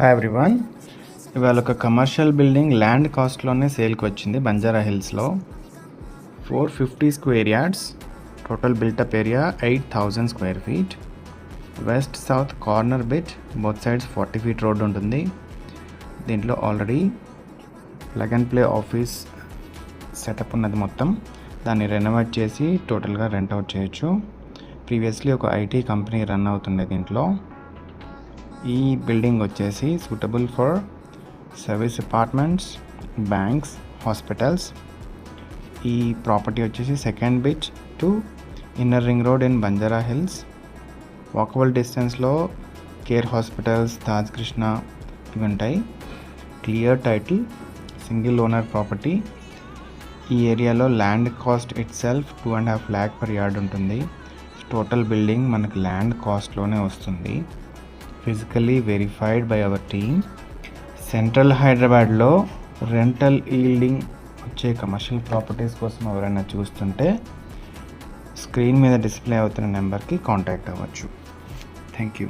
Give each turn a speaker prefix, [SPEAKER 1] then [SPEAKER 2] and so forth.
[SPEAKER 1] Hi everyone. ఇవాళ ఒక commercial building land కాస్ట్లోనే సేల్కి వచ్చింది బంజారా హిల్స్లో. 450 square yards, total built-up area 8,000 square feet, west south corner bit, both sides 40 feet road ఉంటుంది. దీంట్లో already plug and play office setup ఉన్నది. మొత్తం దాన్ని రెనోవేట్ చేసి టోటల్గా రెంట్ అవుట్ చేయొచ్చు. ప్రీవియస్లీ ఒక ఐటీ కంపెనీ రన్ అవుతుండే దీంట్లో. ఈ బిల్డింగ్ వచ్చేసి suitable for service apartments, banks, hospitals. ఈ ప్రాపర్టీ వచ్చేసి second bit to inner ring road in Banjara hills. Walkable డిస్టెన్స్లో కేర్ హాస్పిటల్స్, తాజ్ కృష్ణ ఇవి ఉంటాయి. Clear title, single owner property. ఈ ఏరియాలో land cost it self 2.5 lakh per yard ఉంటుంది. Total building మనకి land కాస్ట్లోనే వస్తుంది. Physically verified by our team. Central హైదరాబాద్లో rental yielding వచ్చే కమర్షియల్ ప్రాపర్టీస్ కోసం ఎవరైనా చూస్తుంటే స్క్రీన్ మీద డిస్ప్లే అవుతున్న నెంబర్కి కాంటాక్ట్ అవ్వచ్చు. Thank you.